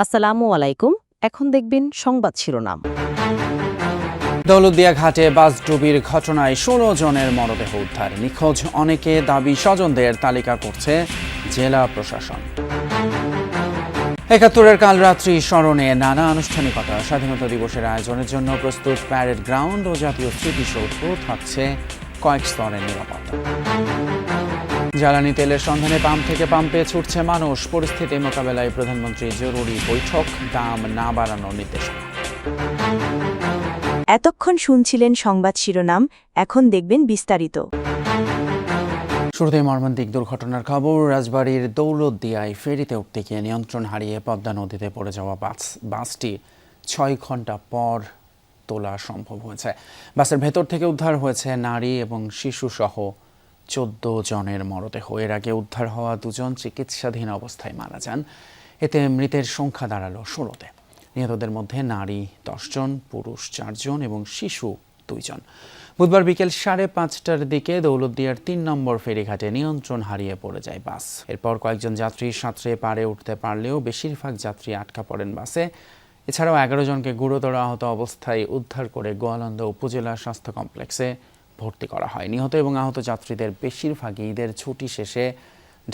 আসসালামু আলাইকুম। এখন দেখবেন সংবাদ শিরোনাম। দৌলতদিয়া ঘাটে বাস ডুবির ঘটনায় ১৬ জনের মরদেহ উদ্ধার। নিখোঁজ অনেকে দাবি স্বজনদের তালিকা করছে জেলা প্রশাসন। ৭১-এর কাল রাত্রি স্মরণে নানা আনুষ্ঠানিকতা। স্বাধীনতা দিবসের আয়োজনের জন্য প্রস্তুত প্যারেড গ্রাউন্ড ও জাতীয় স্মৃতিসৌধ, থাকছে কয়েক স্তরের নিরাপত্তা। জ্বালানি তেলের সন্ধানে পাম্প থেকে পাম্পে ছুটছে মানুষ। পরিস্থিতি মোকাবেলায় প্রধানমন্ত্রী জরুরি বৈঠক, দাম না বাড়ানোর নির্দেশনা। এতক্ষণ শুনছিলেন সংবাদ শিরোনাম, এখন দেখবেন বিস্তারিত। শুরুতে মর্মান্তিক দুর্ঘটনার খবর। রাজবাড়ীর দৌলতদিয়ায় ফেরিতে উঠতে গিয়ে নিয়ন্ত্রণ হারিয়ে পদ্মা নদীতে পড়ে যাওয়া বাসটি ৬ ঘন্টা পর তোলা সম্ভব হয়েছে। বাসের ভেতর থেকে উদ্ধার হয়েছে নারী এবং শিশুসহ ১৪ জনের মরদেহ। এর আগে উদ্ধার হওয়া ২ জন চিকিৎসাধীন অবস্থায় মারা যান। এতে মৃতের সংখ্যা দাঁড়ালো ১৬-তে। নিহতদের মধ্যে নারী ১০ জন, পুরুষ ৪ জন এবং শিশু ২ জন। বুধবার বিকেল ৫:৩০টার দিকে দৌলতদিয়ার ৩ নম্বর ফেরিঘাটে নিয়ন্ত্রণ হারিয়ে পড়ে যায় বাস। এরপর কয়েকজন যাত্রী সাঁতরে পাড়ে উঠতে পারলেও বেশিরভাগ যাত্রী আটকা পড়েন বাসে। এছাড়াও ১১ জনকে গুরুতর আহত অবস্থায় উদ্ধার করে গোয়ালন্দ উপজেলা স্বাস্থ্য কমপ্লেক্সে ভর্তি করা হয়। নিহত এবং আহত যাত্রীদের বেশিরভাগই ঈদের ছুটি শেষে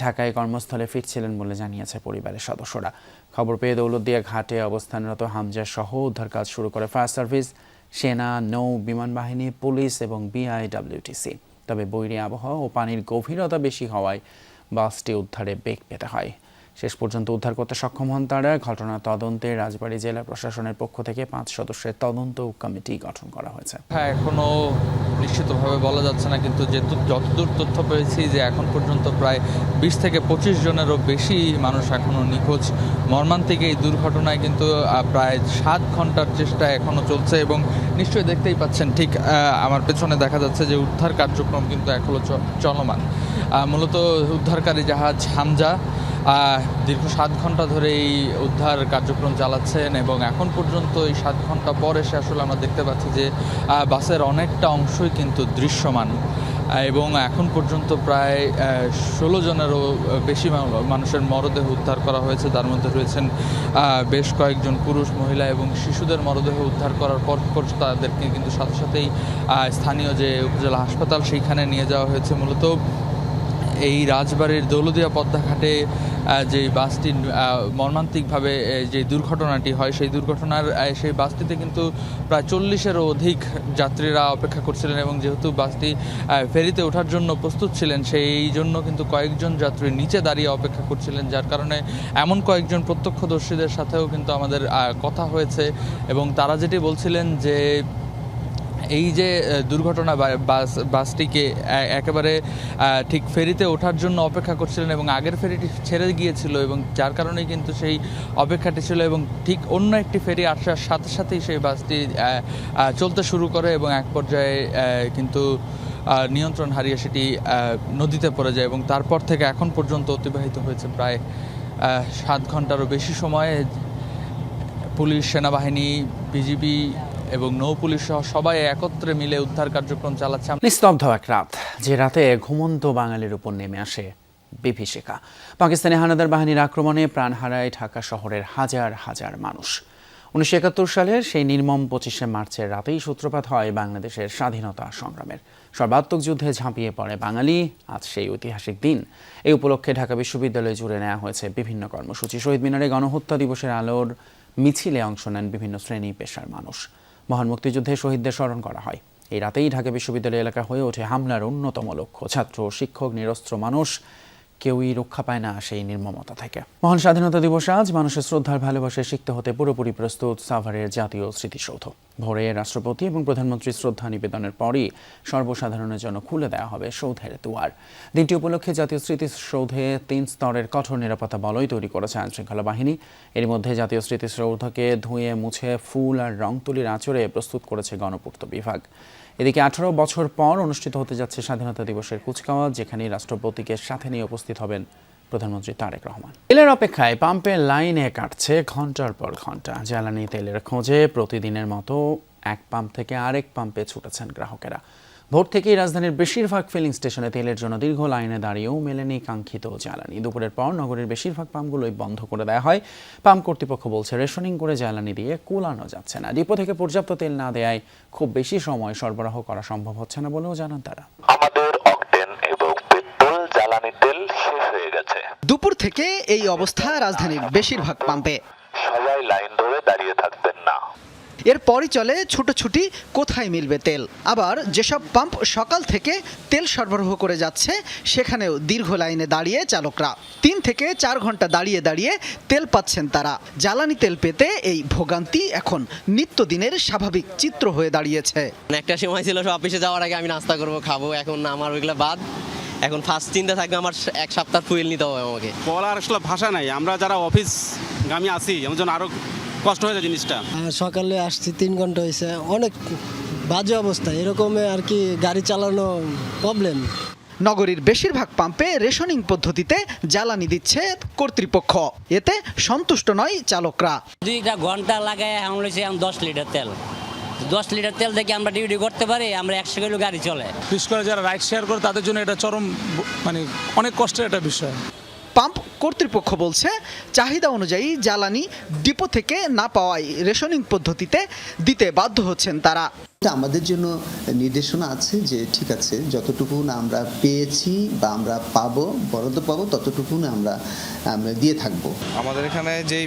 ঢাকায় কর্মস্থলে ফিরছিলেন বলে জানিয়েছে পরিবারের সদস্যরা। খবর পেয়ে দৌলতদিয়া ঘাটে অবস্থানরত হামজা সহ উদ্ধার কাজ শুরু করে ফায়ার সার্ভিস, সেনা, নৌ বিমান বাহিনী, পুলিশ এবং বিআইডব্লিউটিসি। তবে বৈরী আবহাওয়া ও পানির গভীরতা বেশি হওয়ায় বাসটি উদ্ধারে বেগ পেতে হয়। শেষ পর্যন্ত উদ্ধার করতে সক্ষম হন তারা। ঘটনা তদন্তে রাজবাড়ী জেলা প্রশাসনের পক্ষ থেকে ৫ সদস্যের তদন্ত কমিটি গঠন করা হয়েছে। এখনো নিশ্চিতভাবে বলা যাচ্ছে না, কিন্তু যতদূর তথ্য পেয়েছি যে এখন পর্যন্ত প্রায় ২০ থেকে ২৫ জনেরও বেশি মানুষ এখনো নিখোঁজ। মর্মান্তিক এই দুর্ঘটনায় কিন্তু প্রায় ৭ ঘন্টার চেষ্টা এখনো চলছে এবং নিশ্চয়ই দেখতেই পাচ্ছেন ঠিক আমার পেছনে দেখা যাচ্ছে যে উদ্ধার কার্যক্রম কিন্তু এখনো চলমান। মূলত উদ্ধারকারী জাহাজ হামজা দীর্ঘ ৭ ঘন্টা ধরে এই উদ্ধার কার্যক্রম চালাচ্ছেন এবং এখন পর্যন্ত এই ৭ ঘন্টা পর এসে আসলে আমরা দেখতে পাচ্ছি যে বাসের অনেকটা অংশই কিন্তু দৃশ্যমান এবং এখন পর্যন্ত প্রায় ১৬ জনেরও বেশি মানুষের মরদেহ উদ্ধার করা হয়েছে। তার মধ্যে রয়েছেন বেশ কয়েকজন পুরুষ, মহিলা এবং শিশুদের মরদেহ উদ্ধার করার পর তাদেরকে কিন্তু সাথে সাথেই স্থানীয় যে উপজেলা হাসপাতাল সেইখানে নিয়ে যাওয়া হয়েছে। মূলত এই রাজবাড়ির দৌলতদিয়া পদ্মাঘাটে যে বাসটি মর্মান্তিকভাবে যে দুর্ঘটনাটি হয় সেই বাসটিতে কিন্তু প্রায় ৪০-এরও অধিক যাত্রীরা অপেক্ষা করছিলেন এবং যেহেতু বাসটি ফেরিতে ওঠার জন্য প্রস্তুত ছিলেন সেই জন্য কিন্তু কয়েকজন যাত্রী নিচে দাঁড়িয়ে অপেক্ষা করছিলেন, যার কারণে এমন কয়েকজন প্রত্যক্ষদর্শীদের সাথেও কিন্তু আমাদের কথা হয়েছে এবং তারা যেটি বলছিলেন যে এই যে দুর্ঘটনা বাসটিকে একেবারে ঠিক ফেরিতে ওঠার জন্য অপেক্ষা করছিলেন এবং আগের ফেরিটি ছেড়ে গিয়েছিল এবং যার কারণেই কিন্তু সেই অপেক্ষাটি ছিল এবং ঠিক অন্য একটি ফেরি আসার সাথে সাথেই সেই বাসটি চলতে শুরু করে এবং এক পর্যায়ে কিন্তু নিয়ন্ত্রণ হারিয়ে সেটি নদীতে পড়ে যায় এবং তারপর থেকে এখন পর্যন্ত অতিবাহিত হয়েছে প্রায় ৭ ঘন্টারও বেশি সময়। পুলিশ, সেনাবাহিনী, বিজিবি এবং নৌ পুলিশ সহ সবাই একত্রে মিলে উদ্ধার কার্যক্রম চালাচ্ছে। নিস্তব্ধ এক রাত, যে রাতে ঘুমন্ত বাঙালির উপর নেমে আসে বিভীষিকা। পাকিস্তানি হানাদার বাহিনীর আক্রমণে প্রাণ হারায় ঢাকা শহরের হাজার হাজার মানুষ। ১৯৭১ সালের সেই নির্মম ২৫শে মার্চের রাতেই সূত্রপাত হয় বাংলাদেশের স্বাধীনতা সংগ্রামের। সর্বাত্মক যুদ্ধে ঝাঁপিয়ে পড়ে বাঙালি। আজ সেই ঐতিহাসিক দিন। এই উপলক্ষে ঢাকা বিশ্ববিদ্যালয় জুড়ে নেওয়া হয়েছে বিভিন্ন কর্মসূচি। শহীদ মিনারে গণহত্যা দিবসের আলোর মিছিলে অংশ নেন বিভিন্ন শ্রেণী পেশার মানুষ। মহান মুক্তিযুদ্ধে শহীদদের স্মরণ করা হয়। এই রাতেই ঢাকা বিশ্ববিদ্যালয় এলাকা হয়ে ওঠে হামলার অন্যতম লক্ষ্য। ছাত্র, শিক্ষক, নিরস্ত্র মানুষ কেউই রক্ষা পায় না সেই নির্মমতা থেকে। মহান স্বাধীনতা দিবস আজ। মানুষের শ্রদ্ধার ভালোবাসায় সিক্ত হতে পুরোপুরি প্রস্তুত সাভারের জাতীয় স্মৃতিসৌধ। ভোরে রাষ্ট্রপতি এবং প্রধানমন্ত্রীর শ্রদ্ধা নিবেদনের পরই সর্বসাধারণের জন্য খুলে দেওয়া হবে সৌধের দুয়ার। দিনটি উপলক্ষে জাতীয় স্মৃতিসৌধে ৩ স্তরের কঠোর নিরাপত্তা বলয় তৈরি করেছে আইনশৃঙ্খলা বাহিনী। এর মধ্যে জাতীয় স্মৃতিসৌধকে ধুয়ে মুছে ফুল আর রং তুলির আঁচড়ে প্রস্তুত করেছে গণপূর্ত বিভাগ। এদিকে ১৮ বছর পর অনুষ্ঠিত হতে যাচ্ছে স্বাধীনতা দিবসের কুচকাওয়াজ, যেখানে রাষ্ট্রপতিকে সাথে নিয়ে উপস্থিত হবেন প্রধানমন্ত্রী তারেক রহমান। তেলের অপেক্ষায় পাম্পের লাইনে কাটছে ঘন্টার পর ঘন্টা। জ্বালানি তেলের খোঁজে প্রতিদিনের মতো এক পাম্প থেকে আরেক পাম্পে ছুটেছেন গ্রাহকেরা। ভোর থেকেই রাজধানীর বেশিরভাগ ফিলিং স্টেশনে তেলের জন্য দীর্ঘ লাইনে দাঁড়িয়েও মেলেনি কাঙ্ক্ষিত জ্বালানি। দুপুরের পর নগরের বেশিরভাগ পাম্পগুলোই বন্ধ করে দেওয়া হয়। পাম্প কর্তৃপক্ষ বলছে, রেশনিং করে জ্বালানি দিয়ে কুলানো যাচ্ছে না। ডিপো থেকে পর্যাপ্ত তেল না দেওয়ায় খুব বেশি সময় সরবরাহ করা সম্ভব হচ্ছে না বলেও জানান তারা। আমাদের অকটেন এবং পেট্রোল জ্বালানি তেল শেষ হয়ে গেছে। দুপুর থেকে এই অবস্থা রাজধানীর বেশিরভাগ পাম্পে। সবাই লাইন ধরে দাঁড়িয়ে থাকবেন না। এরপরই চলে ছুটোছুটি কোথায় মিলবে তেল। আবার যেসব পাম্প সকাল থেকে তেল সরবরাহ করে যাচ্ছে সেখানেও দীর্ঘ লাইনে দাঁড়িয়ে চালকরা 3 থেকে 4 ঘন্টা দাঁড়িয়ে দাঁড়িয়ে তেল পাচ্ছেন তারা। জ্বালানি তেল পেতে এই ভোগান্তি এখন নিত্যদিনের স্বাভাবিক চিত্র হয়ে দাঁড়িয়েছে। একটা সময় ছিল সব অফিসে যাওয়ার আগে আমি নাস্তা করব, খাবো, এখন আমার ওইগুলো বাদ। এখন ফার্স্ট চিন্তা থাকবে আমার 1 সপ্তাহ ফুয়েল নিতে হবে আমাকে। বলার আসলে ভাষা নাই। আমরা যারা অফিস গামী আছি আমার জন্য আরো কষ্ট হয়ে যায় জিনিসটা। সকালে আসছি 3 ঘন্টা হয়েছে, অনেক বাজে অবস্থা। এরকম আর কি গাড়ি চালানো প্রবলেম। নগরীর বেশিরভাগ পাম্পে রেশনিং পদ্ধতিতে জ্বালানি দিচ্ছে কর্তৃপক্ষ। এতে সন্তুষ্ট নয় চালকরা। 2 ঘন্টা লাগায় আমরা 10 লিটার তেল, 10 লিটার তেল থেকে আমরা ডিউটি করতে পারি, আমরা 100 কিলো গাড়ি চলে। বিশেষ করে যারা রাইড শেয়ার করে তাদের জন্য এটা চরম অনেক কষ্টের একটা বিষয়। পাম্প কর্তৃপক্ষ বলছে, চাহিদা অনুযায়ী জ্বালানি ডিপো থেকে না পাওয়ায় রেশনিং পদ্ধতিতে দিতে বাধ্য হচ্ছেন তারা। আমাদের জন্য নির্দেশনা আছে যে ঠিক আছে, যতটুকু না আমরা পেয়েছি বা আমরা পাবো, বরাদ্দ পাবো, ততটুকু না আমরা দিয়ে থাকবো। আমাদের এখানে যেই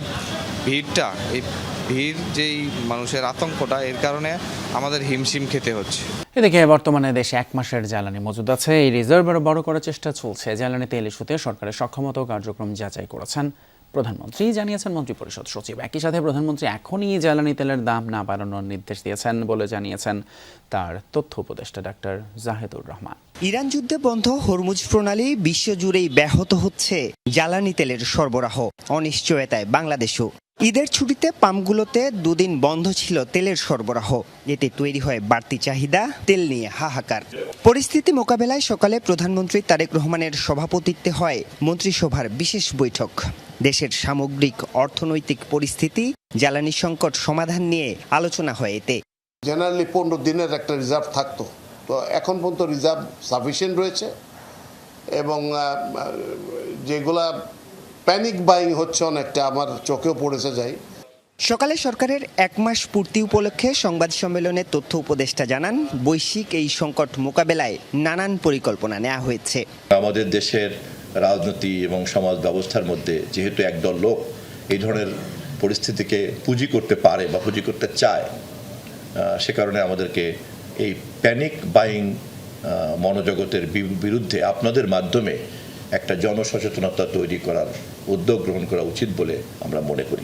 ভিড়টা, এই ভিড় যেই মানুষের আতঙ্কটা, এর কারণে আমাদের হিমশিম খেতে হচ্ছে। এদিকে বর্তমানে দেশে 1 মাসের জ্বালানি মজুদ আছে। এই রিজার্ভ আরও বড় করার চেষ্টা চলছে। জ্বালানি তেল ইস্যুতে সরকারের সক্ষমতা ও কার্যক্রম যাচাই করেছেন প্রধানমন্ত্রী, জানিয়েছেন মন্ত্রিপরিষদ সচিব। একই সাথে প্রধানমন্ত্রী এখনই জ্বালানি তেলের দাম না বাড়ানোর নির্দেশ দিয়েছেন বলে জানিয়েছেন তার তথ্য উপদেষ্টা ডাক্তার জাহেদুর রহমান। ইরান যুদ্ধে বন্ধ হরমুজ প্রণালী বিশ্বজুড়েই ব্যাহত হচ্ছে জ্বালানি তেলের সরবরাহ। অনিশ্চয়তায় বাংলাদেশও। ঈদের ছুটিতে পাম্পগুলোতে 2 দিন বন্ধ ছিল তেলের সরবরাহ। এতে তৈরি হয় বাড়তি চাহিদা, তেল নিয়ে হাহাকার। পরিস্থিতি মোকাবেলায় সকালে প্রধানমন্ত্রী তারেক রহমানের সভাপতিত্বে হয় মন্ত্রিসভার বিশেষ বৈঠক। দেশের সামগ্রিক অর্থনৈতিক পরিস্থিতি, জ্বালানি সংকট সমাধান নিয়ে আলোচনা হয় এতে। জেনারেলি 15 দিনের একটা রিজার্ভ থাকতো, তো এখন পর্যন্ত রিজার্ভ সাফিসিয়েন্ট রয়েছে এবং যেগুলা প্যানিক বাইং হচ্ছে অনেকটা, আমার চোখেও পড়েছে যাই। সকালে সরকারের 1 মাস পূর্তি উপলক্ষে সংবাদ সম্মেলনে তথ্য উপদেষ্টা জানান, বৈশ্বিক এই সংকট মোকাবেলায় নানান পরিকল্পনা নেওয়া হয়েছে। আমাদের দেশের রাজনীতি এবং সমাজ ব্যবস্থার মধ্যে যেহেতু একদল লোক এই ধরনের পরিস্থিতিকে পুঁজি করতে পারে বা পুঁজি করতে চায়, সে কারণে আমাদেরকে এই প্যানিক বাইং মনোজগতের বিরুদ্ধে আপনাদের মাধ্যমে একটা জনসচেতনতা তৈরি করার উদ্যোগ গ্রহণ করা উচিত বলে আমরা মনে করি।